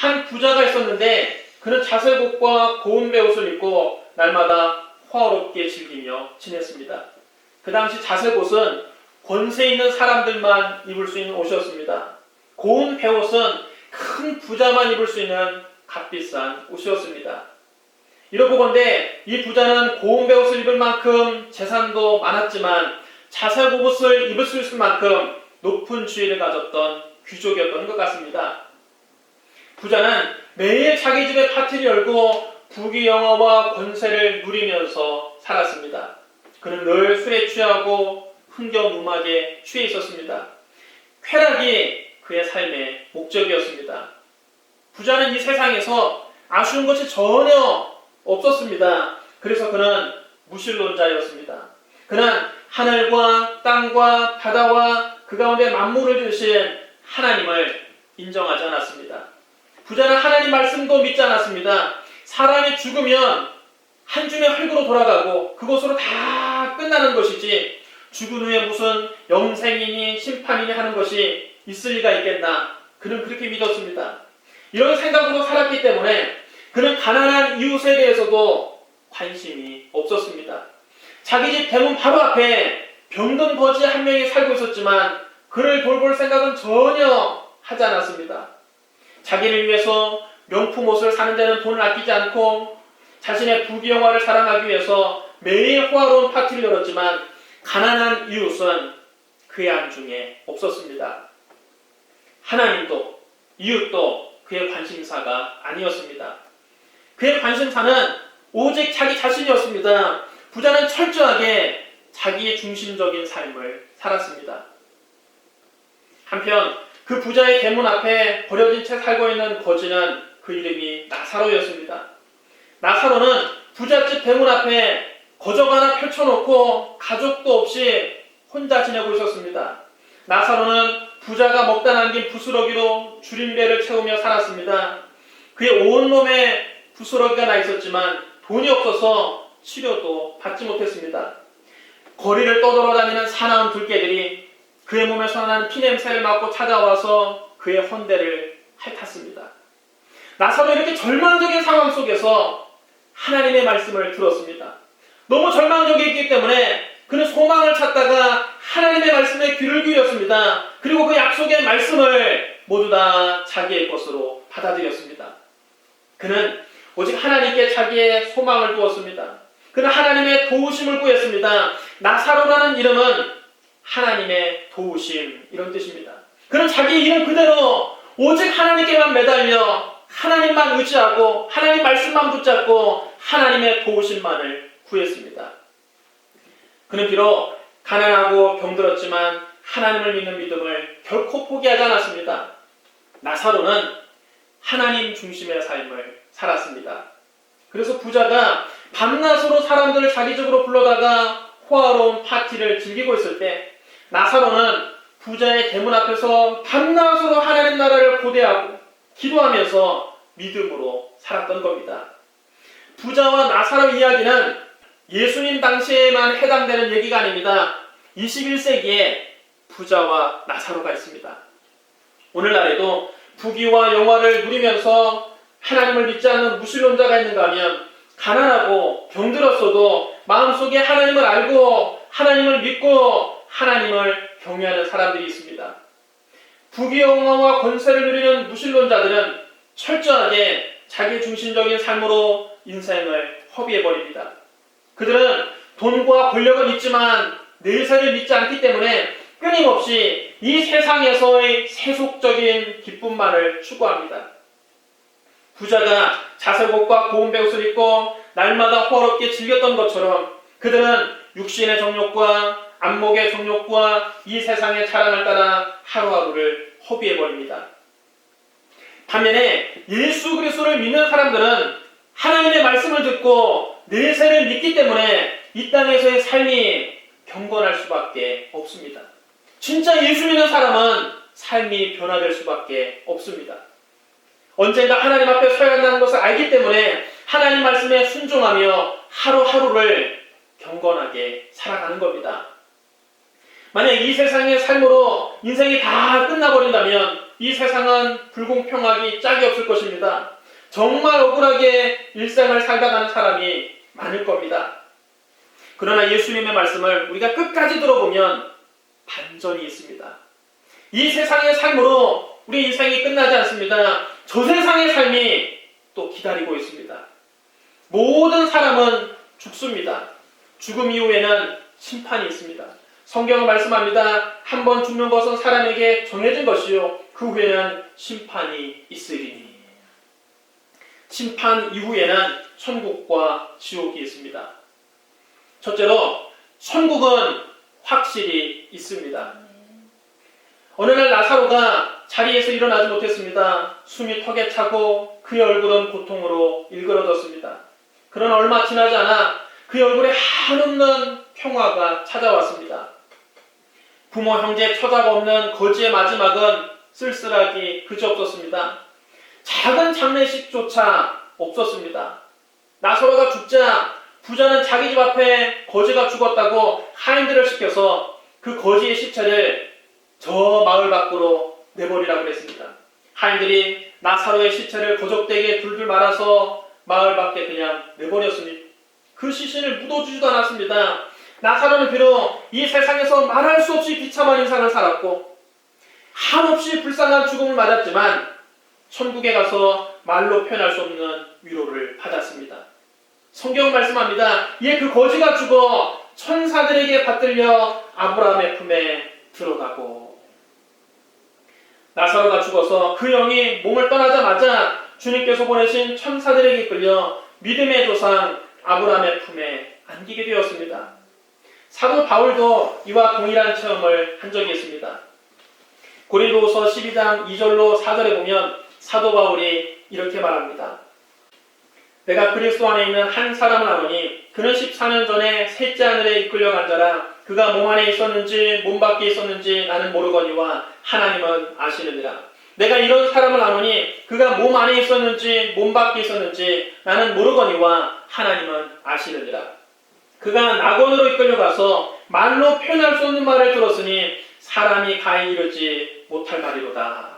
한 부자가 있었는데 그는 자색옷과 고운 베옷을 입고 날마다 호화롭게 즐기며 지냈습니다. 그 당시 자색옷은 권세 있는 사람들만 입을 수 있는 옷이었습니다. 고운 베옷은 큰 부자만 입을 수 있는 값비싼 옷이었습니다. 이러보건대 이 부자는 고운 베옷을 입을 만큼 재산도 많았지만 자색옷을 입을 수 있을 만큼 높은 지위를 가졌던 귀족이었던 것 같습니다. 부자는 매일 자기 집에 파티를 열고 부귀영화와 권세를 누리면서 살았습니다. 그는 늘 술에 취하고 흥겨음악에 취해 있었습니다. 쾌락이 그의 삶의 목적이었습니다. 부자는 이 세상에서 아쉬운 것이 전혀 없었습니다. 그래서 그는 무신론자였습니다. 그는 하늘과 땅과 바다와 그 가운데 만물을 지으신 하나님을 인정하지 않았습니다. 부자는 하나님 말씀도 믿지 않았습니다. 사람이 죽으면 한 줌의 흙으로 돌아가고 그것으로 다 끝나는 것이지 죽은 후에 무슨 영생이니 심판이니 하는 것이 있을 리가 있겠나. 그는 그렇게 믿었습니다. 이런 생각으로 살았기 때문에 그는 가난한 이웃에 대해서도 관심이 없었습니다. 자기 집 대문 바로 앞에 병든 거지 한 명이 살고 있었지만 그를 돌볼 생각은 전혀 하지 않았습니다. 자기를 위해서 명품 옷을 사는 데는 돈을 아끼지 않고 자신의 부귀영화를 자랑하기 위해서 매일 호화로운 파티를 열었지만 가난한 이웃은 그의 안중에 없었습니다. 하나님도 이웃도 그의 관심사가 아니었습니다. 그의 관심사는 오직 자기 자신이었습니다. 부자는 철저하게 자기의 중심적인 삶을 살았습니다. 한편 그 부자의 대문 앞에 버려진 채 살고 있는 거지는 그 이름이 나사로였습니다. 나사로는 부잣집 대문 앞에 거적 하나 펼쳐놓고 가족도 없이 혼자 지내고 있었습니다. 나사로는 부자가 먹다 남긴 부스러기로 줄임배를 채우며 살았습니다. 그의 온몸에 부스러기가 나 있었지만 돈이 없어서 치료도 받지 못했습니다. 거리를 떠돌아다니는 사나운 들개들이 그의 몸에서 나는 피냄새를 맡고 찾아와서 그의 헌대를 핥았습니다. 나사로 이렇게 절망적인 상황 속에서 하나님의 말씀을 들었습니다. 너무 절망적이었기 때문에 그는 소망을 찾다가 하나님의 말씀에 귀를 기울였습니다. 그리고 그 약속의 말씀을 모두 다 자기의 것으로 받아들였습니다. 그는 오직 하나님께 자기의 소망을 두었습니다. 그는 하나님의 도우심을 구했습니다. 나사로라는 이름은 하나님의 도우심 이런 뜻입니다. 그는 자기 이름 그대로 오직 하나님께만 매달려 하나님만 의지하고 하나님 말씀만 붙잡고 하나님의 도우심만을 구했습니다. 그는 비록 가난하고 병들었지만 하나님을 믿는 믿음을 결코 포기하지 않았습니다. 나사로는 하나님 중심의 삶을 살았습니다. 그래서 부자가 밤낮으로 사람들을 자기 집으로 불러다가 호화로운 파티를 즐기고 있을 때 나사로는 부자의 대문 앞에서 밤낮으로 하나님 나라를 고대하고 기도하면서 믿음으로 살았던 겁니다. 부자와 나사로 이야기는 예수님 당시에만 해당되는 얘기가 아닙니다. 21세기에 부자와 나사로가 있습니다. 오늘날에도 부귀와 영화를 누리면서 하나님을 믿지 않는 무신론자가 있는가 하면 가난하고 병들었어도 마음속에 하나님을 알고 하나님을 믿고 하나님을 경외하는 사람들이 있습니다. 부귀영화와 권세를 누리는 무신론자들은 철저하게 자기 중심적인 삶으로 인생을 허비해버립니다. 그들은 돈과 권력은 있지만 내세를 믿지 않기 때문에 끊임없이 이 세상에서의 세속적인 기쁨만을 추구합니다. 부자가 자색옷과 고운 베옷을 입고 날마다 호화롭게 즐겼던 것처럼 그들은 육신의 정욕과 안목의 정욕과 이 세상의 자랑을 따라 하루하루를 허비해버립니다. 반면에 예수 그리스도를 믿는 사람들은 하나님의 말씀을 듣고 내세를 믿기 때문에 이 땅에서의 삶이 경건할 수밖에 없습니다. 진짜 예수 믿는 사람은 삶이 변화될 수밖에 없습니다. 언젠가 하나님 앞에 서야 한다는 것을 알기 때문에 하나님 말씀에 순종하며 하루하루를 경건하게 살아가는 겁니다. 만약 이 세상의 삶으로 인생이 다 끝나버린다면 이 세상은 불공평하기 짝이 없을 것입니다. 정말 억울하게 일생을 살다 가는 사람이 많을 겁니다. 그러나 예수님의 말씀을 우리가 끝까지 들어보면 반전이 있습니다. 이 세상의 삶으로 우리 인생이 끝나지 않습니다. 저 세상의 삶이 또 기다리고 있습니다. 모든 사람은 죽습니다. 죽음 이후에는 심판이 있습니다. 성경은 말씀합니다. 한 번 죽는 것은 사람에게 정해진 것이요 그 후에는 심판이 있으리니. 심판 이후에는 천국과 지옥이 있습니다. 첫째로 천국은 확실히 있습니다. 어느 날 나사로가 자리에서 일어나지 못했습니다. 숨이 턱에 차고 그의 얼굴은 고통으로 일그러졌습니다. 그러나 얼마 지나지 않아 그의 얼굴에 한없는 평화가 찾아왔습니다. 부모, 형제, 처자가 없는 거지의 마지막은 쓸쓸하기 그지없었습니다. 작은 장례식조차 없었습니다. 나사로가 죽자 부자는 자기 집 앞에 거지가 죽었다고 하인들을 시켜서 그 거지의 시체를 저 마을 밖으로 내버리라고 했습니다. 하인들이 나사로의 시체를 거적대기에 둘둘 말아서 마을 밖에 그냥 내버렸습니다. 그 시신을 묻어주지도 않았습니다. 나사로는 비록 이 세상에서 말할 수 없이 비참한 인생을 살았고 한없이 불쌍한 죽음을 맞았지만 천국에 가서 말로 표현할 수 없는 위로를 받았습니다. 성경은 말씀합니다. 이에 그 거지가 죽어 천사들에게 받들려 아브라함의 품에 들어가고, 나사로가 죽어서 그 영이 몸을 떠나자마자 주님께서 보내신 천사들에게 이끌려 믿음의 조상 아브라함의 품에 안기게 되었습니다. 사도 바울도 이와 동일한 체험을 한 적이 있습니다. 고린도후서 12장 2절로 4절에 보면 사도 바울이 이렇게 말합니다. 내가 그리스도 안에 있는 한 사람을 아노니 그는 14년 전에 셋째 하늘에 이끌려간 자라. 그가 몸 안에 있었는지 몸 밖에 있었는지 나는 모르거니와 하나님은 아시느니라. 내가 이런 사람을 아노니 그가 몸 안에 있었는지 몸 밖에 있었는지 나는 모르거니와 하나님은 아시느니라. 그가 낙원으로 이끌려가서 말로 표현할 수 없는 말을 들었으니 사람이 가히 이르지 못할 말이로다.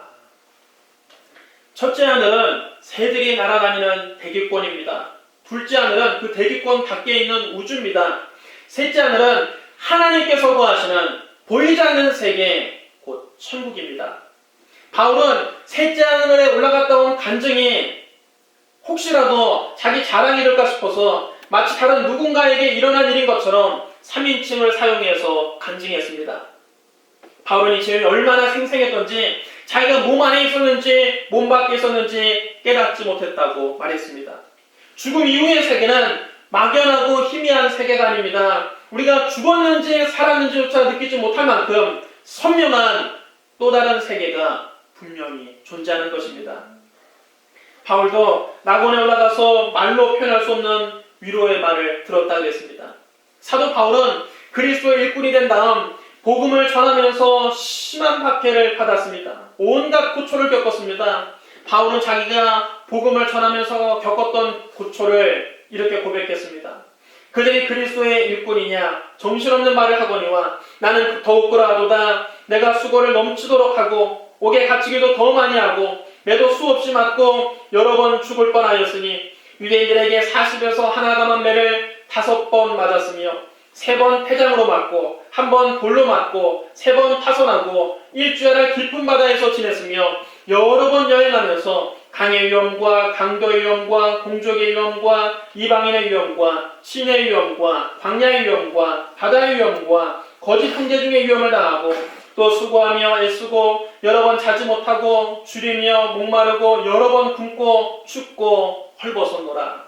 첫째 하늘은 새들이 날아다니는 대기권입니다. 둘째 하늘은 그 대기권 밖에 있는 우주입니다. 셋째 하늘은 하나님께서 거하시는 보이지 않는 세계, 곧 천국입니다. 바울은 셋째 하늘에 올라갔다 온 간증이 혹시라도 자기 자랑이 될까 싶어서 마치 다른 누군가에게 일어난 일인 것처럼 3인칭을 사용해서 간증했습니다. 바울은 이 죄를 얼마나 생생했던지 자기가 몸 안에 있었는지 몸 밖에 있었는지 깨닫지 못했다고 말했습니다. 죽음 이후의 세계는 막연하고 희미한 세계가 아닙니다. 우리가 죽었는지 살았는지조차 느끼지 못할 만큼 선명한 또 다른 세계가 분명히 존재하는 것입니다. 바울도 낙원에 올라가서 말로 표현할 수 없는 위로의 말을 들었다고 했습니다. 사도 바울은 그리스도의 일꾼이 된 다음 복음을 전하면서 심한 박해를 받았습니다. 온갖 고초를 겪었습니다. 바울은 자기가 복음을 전하면서 겪었던 고초를 이렇게 고백했습니다. 그들이 그리스도의 일꾼이냐 정신없는 말을 하거니와 나는 더욱거라 하도다. 내가 수고를 넘치도록 하고 옥에 갇히기도 더 많이 하고 매도 수없이 맞고 여러 번 죽을 뻔하였으니 유대인들에게 40에서 하나가만 매를 5번 맞았으며 3번 폐장으로 맞고 1번 돌로 맞고 3번 파손하고 일주일을 깊은 바다에서 지냈으며 여러 번 여행하면서 강의 위험과 강도의 위험과 공족의 위험과 이방인의 위험과 신의 위험과 광야의 위험과 바다의 위험과 거짓 형제 중의 위험을 당하고 또 수고하며 애쓰고 여러 번 자지 못하고 줄이며 목마르고 여러 번 굶고 춥고 헐벗었노라.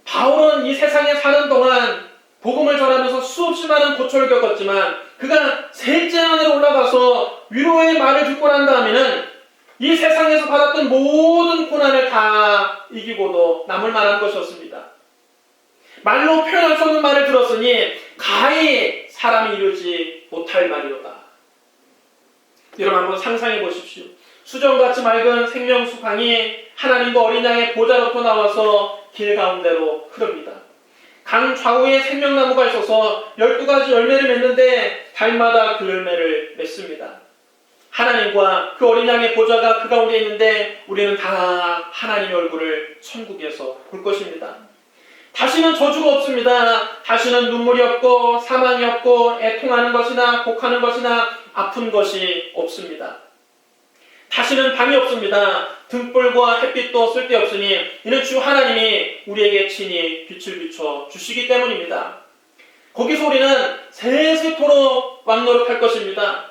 바울은 이 세상에 사는 동안 복음을 전하면서 수없이 많은 고초를 겪었지만 그가 셋째 하늘에 올라가서 위로의 말을 듣고 난 다음에는 이 세상에서 받았던 모든 고난을 다 이기고도 남을 만한 것이었습니다. 말로 표현할 수 없는 말을 들었으니 가히 사람이 이루지 못할 말이로다. 여러분 한번 상상해 보십시오. 수정같이 맑은 생명수 강이 하나님과 어린 양의 보좌로부터 나와서 길 가운데로 흐릅니다. 강 좌우에 생명나무가 있어서 12가지 열매를 맺는데 달마다 그 열매를 맺습니다. 하나님과 그 어린 양의 보좌가 그 가운데 있는데 우리는 다 하나님의 얼굴을 천국에서 볼 것입니다. 다시는 저주가 없습니다. 다시는 눈물이 없고 사망이 없고 애통하는 것이나 곡하는 것이나 아픈 것이 없습니다. 다시는 밤이 없습니다. 등불과 햇빛도 쓸데없으니 이는 주 하나님이 우리에게 친히 빛을 비춰 주시기 때문입니다. 거기서 우리는 세세토록 왕노릇할 것입니다.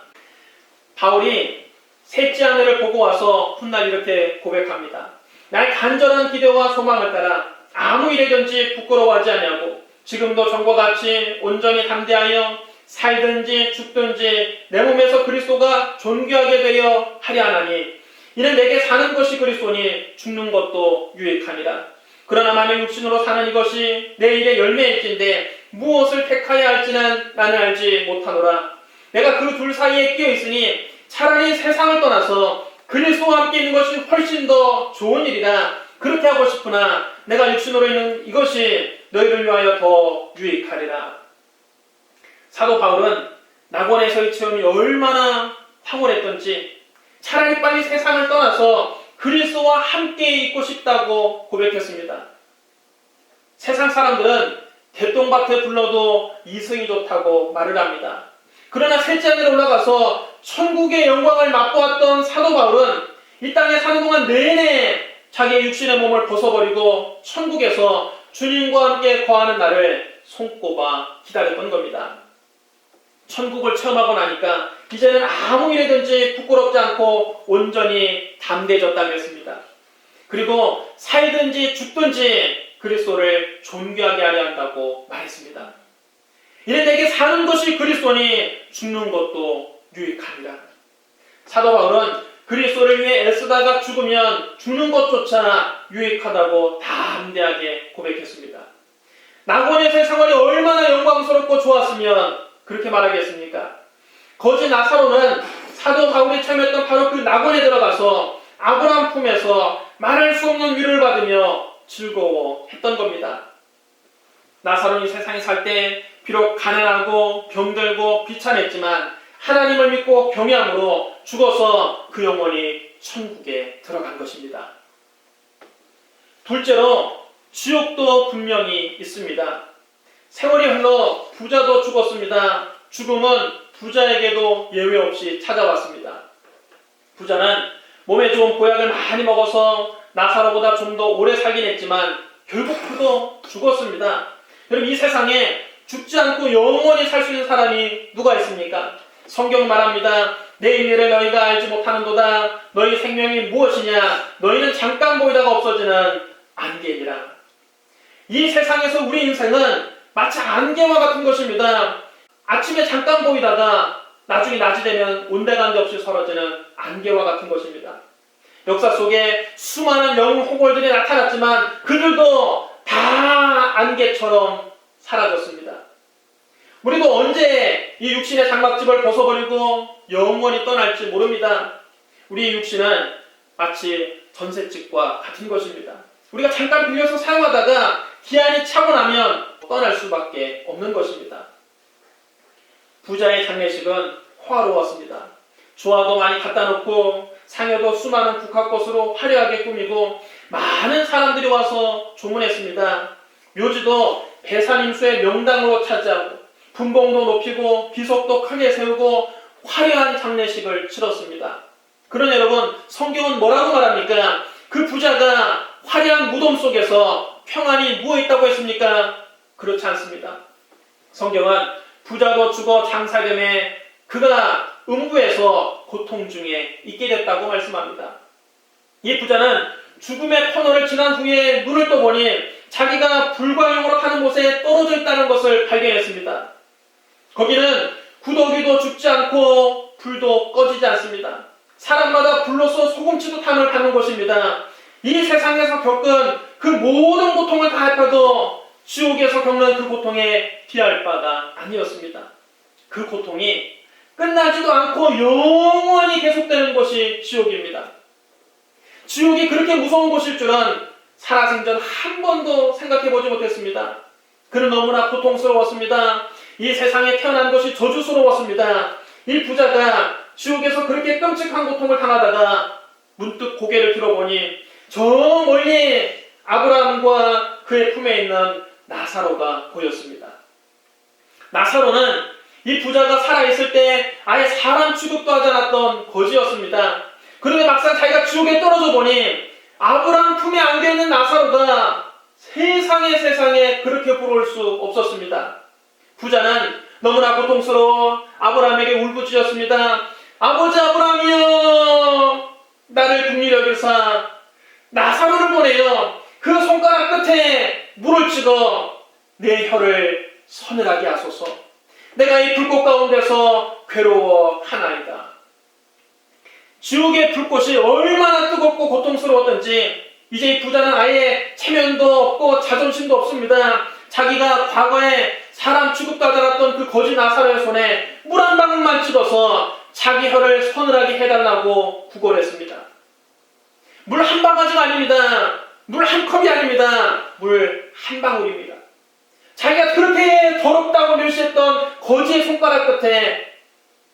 바울이 셋째 아내를 보고 와서 훗날 이렇게 고백합니다. 나의 간절한 기대와 소망을 따라 아무 일에든지 부끄러워하지 아니하고 지금도 전과 같이 온전히 담대하여 살든지 죽든지 내 몸에서 그리스도가 존귀하게 되려 하려 하나니 이는 내게 사는 것이 그리스도니 죽는 것도 유익함이라. 그러나 만약 육신으로 사는 이것이 내 일의 열매일진데 무엇을 택하여 할지는 나는 알지 못하노라. 내가 그 둘 사이에 끼어 있으니 차라리 세상을 떠나서 그리스도와 함께 있는 것이 훨씬 더 좋은 일이라. 그렇게 하고 싶으나 내가 육신으로 있는 이것이 너희를 위하여 더 유익하리라. 사도 바울은 낙원에서의 체험이 얼마나 탁월했던지 차라리 빨리 세상을 떠나서 그리스도와 함께 있고 싶다고 고백했습니다. 세상 사람들은 개똥밭에 불러도 이승이 좋다고 말을 합니다. 그러나 셋째 하늘에 올라가서 천국의 영광을 맛보았던 사도 바울은 이 땅에 사는 동안 내내 자기의 육신의 몸을 벗어버리고 천국에서 주님과 함께 거하는 날을 손꼽아 기다렸던 겁니다. 천국을 체험하고 나니까 이제는 아무 일이든지 부끄럽지 않고 온전히 담대해졌다고 했습니다. 그리고 살든지 죽든지 그리스도를 존귀하게 하려 한다고 말했습니다. 이는 내게 사는 것이 그리스도니 죽는 것도 유익합니다. 사도 바울은 그리스도를 위해 애쓰다가 죽으면 죽는 것조차 유익하다고 담대하게 고백했습니다. 낙원에서의 생활이 얼마나 영광스럽고 좋았으면 그렇게 말하겠습니까? 거지 나사로는 사도 바울이 체험했던 바로 그 낙원에 들어가서 아브라함 품에서 말할 수 없는 위로를 받으며 즐거워했던 겁니다. 나사로는 세상에 살 때 비록 가난하고 병들고 비참했지만 하나님을 믿고 경외함으로 죽어서 그 영혼이 천국에 들어간 것입니다. 둘째로 지옥도 분명히 있습니다. 세월이 흘러 부자도 죽었습니다. 죽음은 부자에게도 예외 없이 찾아왔습니다. 부자는 몸에 좋은 보약을 많이 먹어서 나사로보다 좀 더 오래 살긴 했지만 결국 그도 죽었습니다. 여러분, 이 세상에 죽지 않고 영원히 살 수 있는 사람이 누가 있습니까? 성경 말합니다. 내일 일을 너희가 알지 못하는도다. 너희 생명이 무엇이냐? 너희는 잠깐 보이다가 없어지는 안개니라. 이 세상에서 우리 인생은 마치 안개와 같은 것입니다. 아침에 잠깐 보이다가 나중에 낮이 되면 온데간데 없이 사라지는 안개와 같은 것입니다. 역사 속에 수많은 영웅 호걸들이 나타났지만 그들도 다 안개처럼 사라졌습니다. 우리도 언제 이 육신의 장막집을 벗어버리고 영원히 떠날지 모릅니다. 우리의 육신은 마치 전셋집과 같은 것입니다. 우리가 잠깐 빌려서 사용하다가 기한이 차고 나면 떠날 수밖에 없는 것입니다. 부자의 장례식은 화로웠습니다. 조화도 많이 갖다 놓고 상여도 수많은 국화꽃으로 화려하게 꾸미고 많은 사람들이 와서 조문했습니다. 묘지도 배산임수의 명당으로 차지하고 분봉도 높이고 비석도 크게 세우고 화려한 장례식을 치렀습니다. 그러나 여러분, 성경은 뭐라고 말합니까? 그 부자가 화려한 무덤 속에서 평안히 누워있다고 했습니까? 그렇지 않습니다. 성경은 부자도 죽어 장사됨에 그가 음부에서 고통 중에 있게 됐다고 말씀합니다. 이 부자는 죽음의 터널을 지난 후에 눈을 떠보니 자기가 불광용으로 타는 곳에 떨어져 있다는 것을 발견했습니다. 거기는 구더기도 죽지 않고 불도 꺼지지 않습니다. 사람마다 불로서 소금치도 탐을 받는 곳입니다. 이 세상에서 겪은 그 모든 고통을 다 합해도 지옥에서 겪는 그 고통에 비할 바가 아니었습니다. 그 고통이 끝나지도 않고 영원히 계속되는 것이 지옥입니다. 지옥이 그렇게 무서운 곳일 줄은 살아생전 한 번도 생각해보지 못했습니다. 그는 너무나 고통스러웠습니다. 이 세상에 태어난 것이 저주스러웠습니다. 이 부자가 지옥에서 그렇게 끔찍한 고통을 당하다가 문득 고개를 들어보니 저 멀리 아브라함과 그의 품에 있는 나사로가 보였습니다. 나사로는 이 부자가 살아있을 때 아예 사람 취급도 하지 않았던 거지였습니다. 그런데 막상 자기가 지옥에 떨어져 보니 아브라함 품에 안겨있는 나사로가 세상에 그렇게 부러울 수 없었습니다. 부자는 너무나 고통스러워 아브라함에게 울부짖었습니다. 아버지 아브라함이여, 나를 긍휼히 여기사 나사로를 보내어 그 손가락 끝에 물을 찍어 내 혀를 서늘하게 하소서. 내가 이 불꽃 가운데서 괴로워하나이다. 지옥의 불꽃이 얼마나 뜨겁고 고통스러웠던지 이제 이 부자는 아예 체면도 없고 자존심도 없습니다. 자기가 과거에 사람 취급도 하지 않았던 그 거지 나사로의 손에 물 한 방울만 찍어서 자기 혀를 서늘하게 해달라고 구걸했습니다. 물 한 바가지가 아닙니다. 물 한 컵이 아닙니다. 물 한 방울입니다. 자기가 그렇게 더럽다고 멸시했던 거지의 손가락 끝에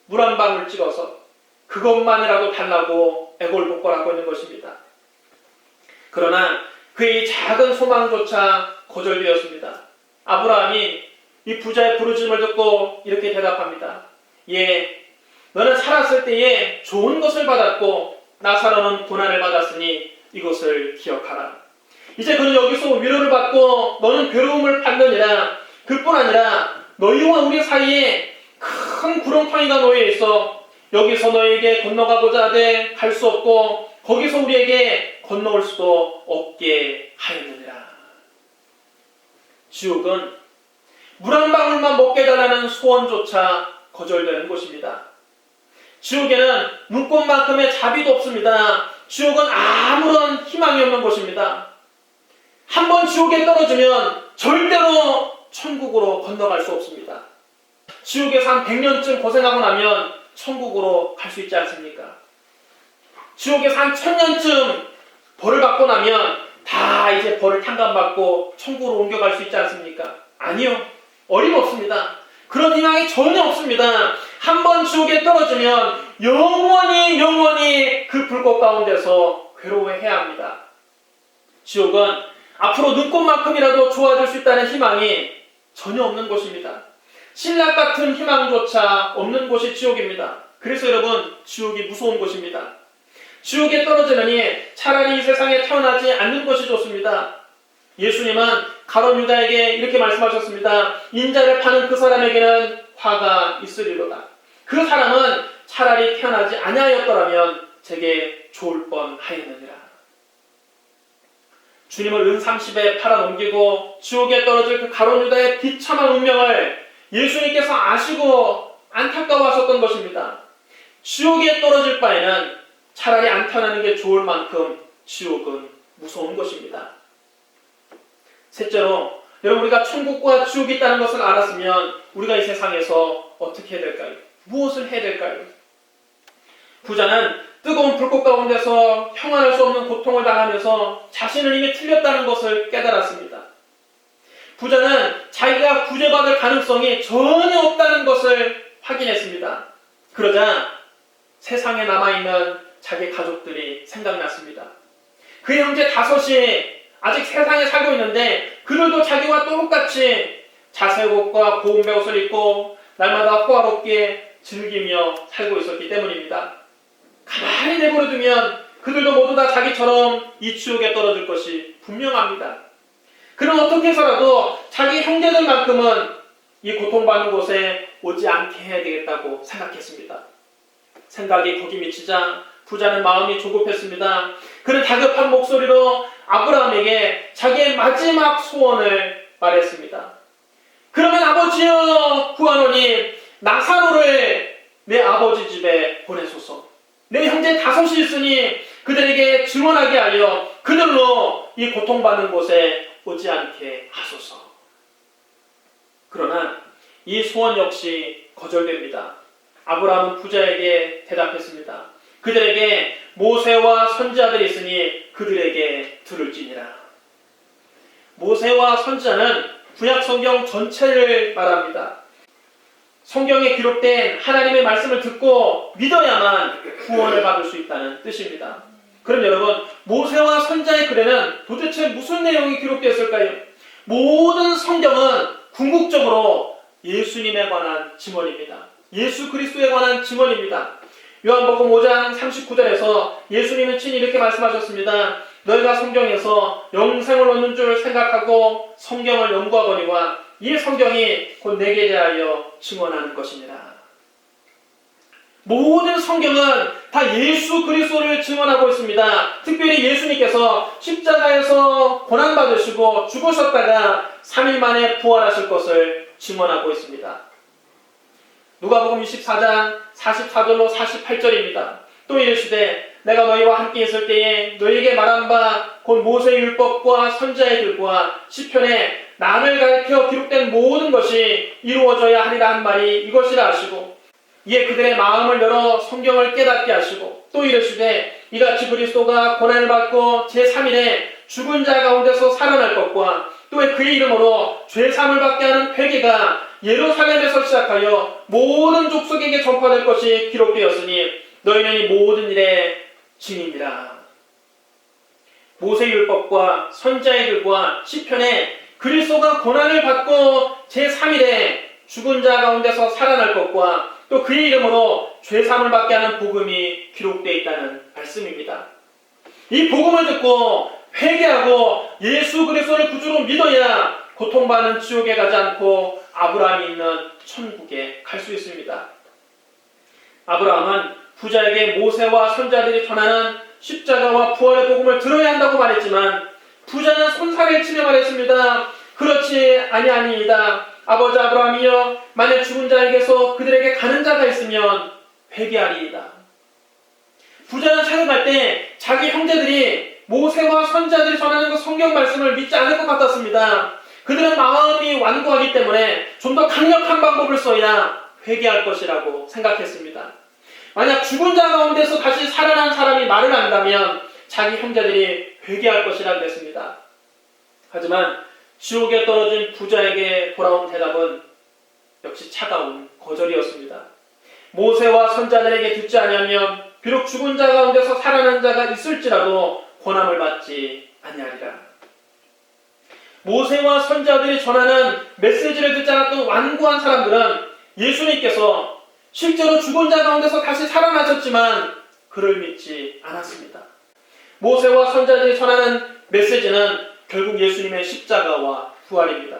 물 한 방울 찍어서 그것만이라도 달라고 애걸복걸하고 있는 것입니다. 그러나 그의 작은 소망조차 거절되었습니다. 아브라함이 이 부자의 부르짖음을 듣고 이렇게 대답합니다. 예, 너는 살았을 때에 좋은 것을 받았고 나사로는 고난을 받았으니 이것을 기억하라. 이제 그는 여기서 위로를 받고 너는 괴로움을 받느니라. 그뿐 아니라 너희와 우리 사이에 큰 구렁텅이가 놓여 있어 여기서 너에게 건너가고자 하되 갈 수 없고 거기서 우리에게 건너올 수도 없게 하였느니라. 지옥은 물 한 방울만 먹게 달라는 소원조차 거절되는 곳입니다. 지옥에는 눈꽃만큼의 자비도 없습니다. 지옥은 아무런 희망이 없는 곳입니다. 한번 지옥에 떨어지면 절대로 천국으로 건너갈 수 없습니다. 지옥에서 한 100년쯤 고생하고 나면 천국으로 갈 수 있지 않습니까? 지옥에서 한 1000년쯤 벌을 받고 나면 다 이제 벌을 탕감받고 천국으로 옮겨갈 수 있지 않습니까? 아니요. 어림없습니다. 그런 희망이 전혀 없습니다. 한번 지옥에 떨어지면 영원히 그 불꽃 가운데서 괴로워해야 합니다. 지옥은 앞으로 눈꽃만큼이라도 좋아질 수 있다는 희망이 전혀 없는 곳입니다. 신락 같은 희망조차 없는 곳이 지옥입니다. 그래서 여러분, 지옥이 무서운 곳입니다. 지옥에 떨어지느니 차라리 이 세상에 태어나지 않는 것이 좋습니다. 예수님은 가룟 유다에게 이렇게 말씀하셨습니다. 인자를 파는 그 사람에게는 화가 있으리로다. 그 사람은 차라리 태어나지 아니하였더라면 제게 좋을 뻔하였느니라. 주님을 은 30에 팔아넘기고 지옥에 떨어질 그 가룟 유다의 비참한 운명을 예수님께서 아시고 안타까워하셨던 것입니다. 지옥에 떨어질 바에는 차라리 안 태어나는 게 좋을 만큼 지옥은 무서운 것입니다. 셋째로, 여러분, 우리가 천국과 지옥이 있다는 것을 알았으면 우리가 이 세상에서 어떻게 해야 될까요? 무엇을 해야 될까요? 부자는 뜨거운 불꽃 가운데서 평안할 수 없는 고통을 당하면서 자신은 이미 틀렸다는 것을 깨달았습니다. 부자는 자기가 구제받을 가능성이 전혀 없다는 것을 확인했습니다. 그러자 세상에 남아있는 자기 가족들이 생각났습니다. 그의 형제 5이 아직 세상에 살고 있는데 그들도 자기와 똑같이 자색 옷과 고운 베옷을 입고 날마다 호화롭게 즐기며 살고 있었기 때문입니다. 가만히 내버려두면 그들도 모두 다 자기처럼 이 지옥에 떨어질 것이 분명합니다. 그는 어떻게 해서라도 자기 형제들만큼은 이 고통받는 곳에 오지 않게 해야 되겠다고 생각했습니다. 생각이 거기 미치자 부자는 마음이 조급했습니다. 그는 다급한 목소리로 아브라함에게 자기의 마지막 소원을 말했습니다. 그러면 아버지여 구하노니 나사로를 내 아버지 집에 보내소서. 내 형제 5이 있으니 그들에게 증언하게 하여 그들로 이 고통받는 곳에 오지 않게 하소서. 그러나 이 소원 역시 거절됩니다. 아브라함은 부자에게 대답했습니다. 그들에게 모세와 선지자들이 있으니 그들에게 들을지니라. 모세와 선지자는 구약 성경 전체를 말합니다. 성경에 기록된 하나님의 말씀을 듣고 믿어야만 구원을 받을 수 있다는 뜻입니다. 그럼 여러분, 모세와 선지자의 글에는 도대체 무슨 내용이 기록되어 있을까요? 모든 성경은 궁극적으로 예수님에 관한 증언입니다. 예수 그리스도에 관한 증언입니다. 요한복음 5장 39절에서 예수님은 친히 이렇게 말씀하셨습니다. 너희가 성경에서 영생을 얻는 줄 생각하고 성경을 연구하거니와 이 성경이 곧 내게 대하여 증언하는 것이니라. 모든 성경은 다 예수 그리스도를 증언하고 있습니다. 특별히 예수님께서 십자가에서 고난받으시고 죽으셨다가 3일 만에 부활하실 것을 증언하고 있습니다. 누가복음 24장 44절로 48절입니다. 또 이르시되 내가 너희와 함께 있을 때에 너희에게 말한 바 곧 모세의 율법과 선지자의 글과 시편에 나를 가리켜 기록된 모든 것이 이루어져야 하리라 한 말이 이것이라 하시고 이에 그들의 마음을 열어 성경을 깨닫게 하시고 또 이르시되 이같이 그리스도가 고난을 받고 제3일에 죽은 자 가운데서 살아날 것과 또 그의 이름으로 죄사함을 받게 하는 회개가 예루살렘에서 시작하여 모든 족속에게 전파될 것이 기록되었으니 너희는 이 모든 일의 증인이라. 모세율법과 선지자의 글과 시편에 그리스도가 고난을 받고 제3일에 죽은 자 가운데서 살아날 것과 또 그의 이름으로 죄사함을 받게 하는 복음이 기록되어 있다는 말씀입니다. 이 복음을 듣고 회개하고 예수 그리스도를 구주로 믿어야 고통받는 지옥에 가지 않고 아브라함이 있는 천국에 갈 수 있습니다. 아브라함은 부자에게 모세와 선지자들이 전하는 십자가와 부활의 복음을 들어야 한다고 말했지만 부자는 손살을 치며 말했습니다. 그렇지 아니하니이다. 아버지 아브라함이여 만일 죽은 자에게서 그들에게 가는 자가 있으면 회개하리이다. 부자는 생각할 때 자기 형제들이 모세와 선지자들이 전하는 그 성경 말씀을 믿지 않을 것 같았습니다. 그들은 마음이 완고하기 때문에 좀 더 강력한 방법을 써야 회개할 것이라고 생각했습니다. 만약 죽은 자 가운데서 다시 살아난 사람이 말을 한다면 자기 형제들이 회개할 것이라 그랬습니다. 하지만 지옥에 떨어진 부자에게 돌아온 대답은 역시 차가운 거절이었습니다. 모세와 선지자들에게 듣지 아니하면 비록 죽은 자 가운데서 살아난 자가 있을지라도 권함을 받지 아니하리라. 모세와 선지자들이 전하는 메시지를 듣지 않았던 완고한 사람들은 예수님께서 실제로 죽은 자 가운데서 다시 살아나셨지만 그를 믿지 않았습니다. 모세와 선지자들이 전하는 메시지는 결국 예수님의 십자가와 부활입니다.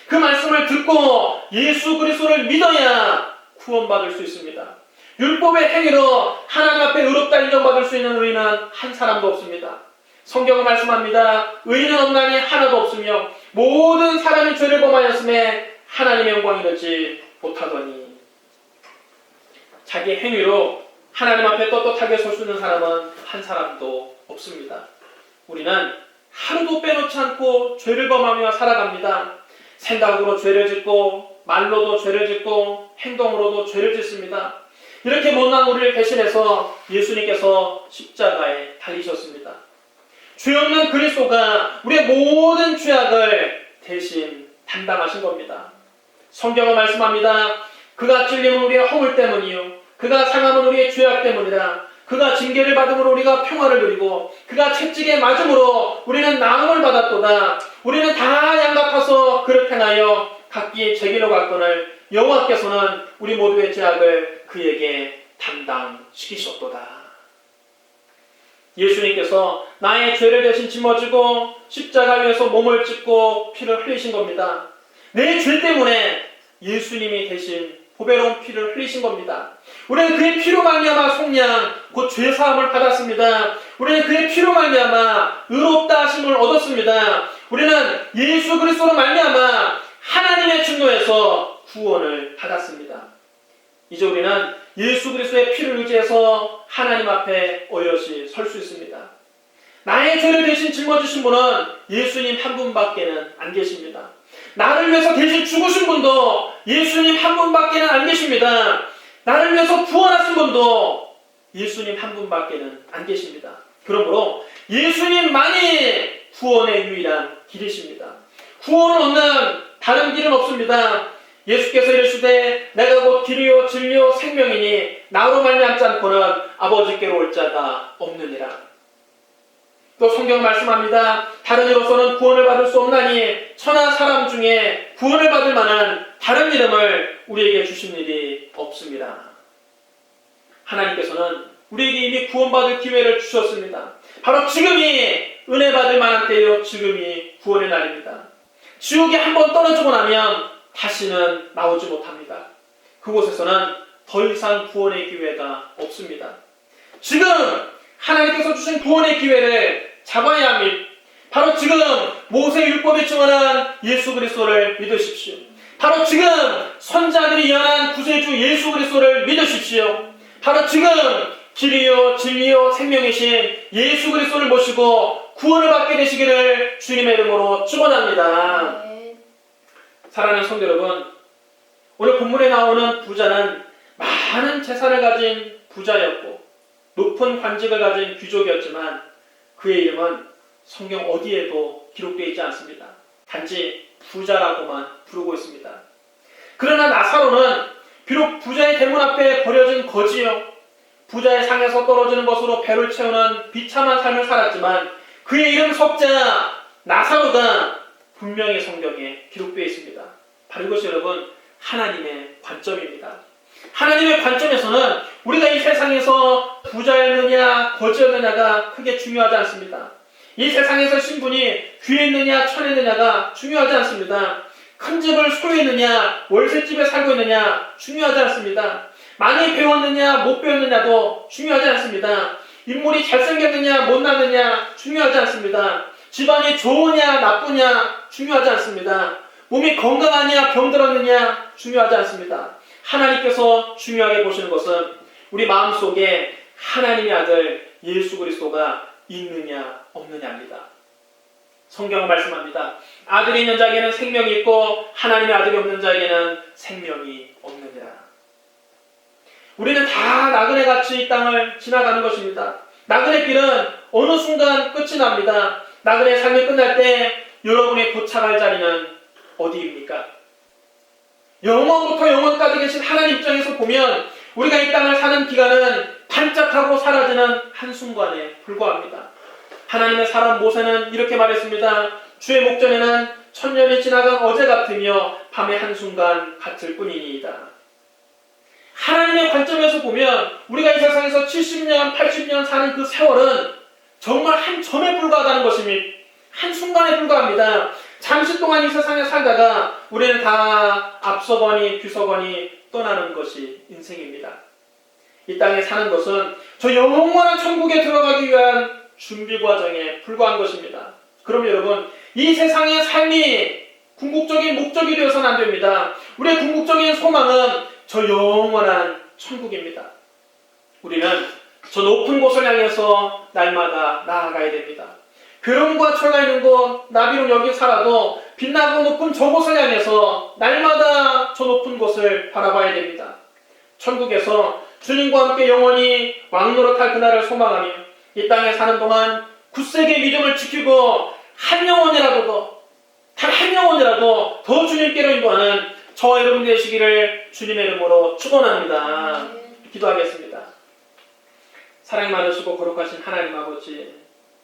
그 말씀을 듣고 예수 그리스도를 믿어야 구원받을 수 있습니다. 율법의 행위로 하나님 앞에 의롭다 인정받을 수 있는 의인은 한 사람도 없습니다. 성경은 말씀합니다. 의인은 없나니 하나도 없으며 모든 사람이 죄를 범하였음에 하나님의 영광이 이르지 못하더니. 자기 행위로 하나님 앞에 떳떳하게 설 수 있는 사람은 한 사람도 없습니다. 우리는 하루도 빼놓지 않고 죄를 범하며 살아갑니다. 생각으로 죄를 짓고 말로도 죄를 짓고 행동으로도 죄를 짓습니다. 이렇게 못난 우리를 대신해서 예수님께서 십자가에 달리셨습니다. 죄 없는 그리스도가 우리의 모든 죄악을 대신 담당하신 겁니다. 성경은 말씀합니다. 그가 찔림은 우리의 허물 때문이요 그가 상함은 우리의 죄악 때문이라. 그가 징계를 받음으로 우리가 평화를 누리고 그가 채찍에 맞음으로 우리는 나음을 받았도다. 우리는 다 양같아서 그릇 행하여 각기 제 길로 갔거늘 여호와께서는 우리 모두의 죄악을 그에게 담당시키셨도다. 예수님께서 나의 죄를 대신 짊어지고 십자가 위에서 몸을 찢고 피를 흘리신 겁니다. 내 죄 때문에 예수님이 대신 보배로운 피를 흘리신 겁니다. 우리는 그의 피로 말미암아 속량 곧 죄사함을 받았습니다. 우리는 그의 피로 말미암아 의롭다 하심을 얻었습니다. 우리는 예수 그리스도로 말미암아 하나님의 진노에서 구원을 받았습니다. 이제 우리는 예수 그리스도의 피를 의지해서 하나님 앞에 어여시 설 수 있습니다. 나의 죄를 대신 짊어지신 분은 예수님 한 분밖에는 안 계십니다. 나를 위해서 대신 죽으신 분도 예수님 한 분밖에는 안 계십니다. 나를 위해서 부활하신 분도 예수님 한 분밖에는 안 계십니다. 그러므로 예수님만이 구원의 유일한 길이십니다. 구원을 얻는 다른 길은 없습니다. 예수께서 이르시되 내가 곧 길이요 진리요 생명이니 나로 말미암지 않고는 아버지께로 올 자가 없느니라. 또 성경 말씀합니다. 다른 이로서는 구원을 받을 수 없나니 천하 사람 중에 구원을 받을 만한 다른 이름을 우리에게 주신 일이 없습니다. 하나님께서는 우리에게 이미 구원받을 기회를 주셨습니다. 바로 지금이 은혜 받을 만한 때요, 지금이 구원의 날입니다. 지옥에 한번 떨어지고 나면 다시는 나오지 못합니다. 그곳에서는 더 이상 구원의 기회가 없습니다. 지금 하나님께서 주신 구원의 기회를 잡아야 합니다. 바로 지금 모세 율법이 증언한 예수 그리스도를 믿으십시오. 바로 지금 선자들이 예언한 구세주 예수 그리스도를 믿으십시오. 바로 지금 길이요 진리요 생명이신 예수 그리스도를 모시고 구원을 받게 되시기를 주님의 이름으로 축원합니다. 사랑하는 성도 여러분, 오늘 본문에 나오는 부자는 많은 재산을 가진 부자였고 높은 관직을 가진 귀족이었지만 그의 이름은 성경 어디에도 기록되어 있지 않습니다. 단지 부자라고만 부르고 있습니다. 그러나 나사로는 비록 부자의 대문 앞에 버려진 거지요, 부자의 상에서 떨어지는 것으로 배를 채우는 비참한 삶을 살았지만 그의 이름 석자 나사로가 분명히 성경에 기록되어 있습니다. 바로 이것이 여러분 하나님의 관점입니다. 하나님의 관점에서는 우리가 이 세상에서 부자였느냐 거지였느냐가 크게 중요하지 않습니다. 이 세상에서 신분이 귀했느냐 천했느냐가 중요하지 않습니다. 큰 집을 소유했느냐 월세집에 살고 있느냐 중요하지 않습니다. 많이 배웠느냐 못 배웠느냐도 중요하지 않습니다. 인물이 잘생겼느냐 못났느냐 중요하지 않습니다. 집안이 좋으냐 나쁘냐 중요하지 않습니다. 몸이 건강하냐 병들었느냐 중요하지 않습니다. 하나님께서 중요하게 보시는 것은 우리 마음속에 하나님의 아들 예수 그리스도가 있느냐 없느냐입니다. 성경은 말씀합니다. 아들이 있는 자에게는 생명이 있고 하나님의 아들이 없는 자에게는 생명이 없느니라. 우리는 다 나그네 같이 이 땅을 지나가는 것입니다. 나그네 길은 어느 순간 끝이 납니다. 나그네 삶이 끝날 때 여러분이 도착할 자리는 어디입니까? 영원부터 영원까지 계신 하나님 입장에서 보면 우리가 이 땅을 사는 기간은 반짝하고 사라지는 한순간에 불과합니다. 하나님의 사람 모세는 이렇게 말했습니다. 주의 목전에는 천년이 지나간 어제 같으며 밤의 한순간 같을 뿐이니이다. 하나님의 관점에서 보면 우리가 이 세상에서 70년, 80년 사는 그 세월은 정말 한 점에 불과하다는 것입니다. 한순간에 불과합니다. 잠시 동안 이 세상에 살다가 우리는 다 앞서거니 뒤서거니 떠나는 것이 인생입니다. 이 땅에 사는 것은 저 영원한 천국에 들어가기 위한 준비 과정에 불과한 것입니다. 그럼 여러분, 이 세상의 삶이 궁극적인 목적이 되어서는 안 됩니다. 우리의 궁극적인 소망은 저 영원한 천국입니다. 우리는 저 높은 곳을 향해서 날마다 나아가야 됩니다. 괴로움과 철가 있는 곳, 나비로 여기 살아도 빛나고 높은 저곳을 향해서 날마다 저 높은 곳을 바라봐야 됩니다. 천국에서 주님과 함께 영원히 왕노릇할 그날을 소망하며 이 땅에 사는 동안 굳세게 믿음을 지키고 한 영혼이라도 단 한 영혼이라도 더 주님께로 인도하는 저와 여러분 되시기를 주님의 이름으로 축원합니다. 기도하겠습니다. 사랑이 많으시고 거룩하신 하나님 아버지,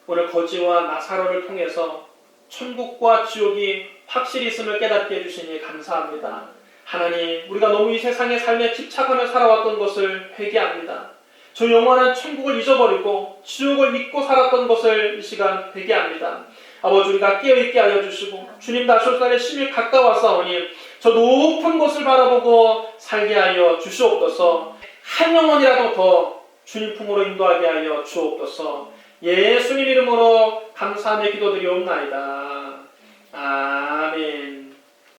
오늘 거지와 나사로를 통해서 천국과 지옥이 확실히 있음을 깨닫게 해주시니 감사합니다. 하나님, 우리가 너무 이 세상의 삶에 집착하며 살아왔던 것을 회개합니다. 저 영원한 천국을 잊어버리고 지옥을 잊고 살았던 것을 이 시간 회개합니다. 아버지, 우리가 깨어있게 하여 주시고 주님 다시 올 날에 심히 가까워사오니 저 높은 곳을 바라보고 살게 하여 주시옵소서. 한 영혼이라도 더 주님 품으로 인도하게 하여 주옵소서. 예수님 이름으로 감사하며 기도드리옵나이다. 아멘.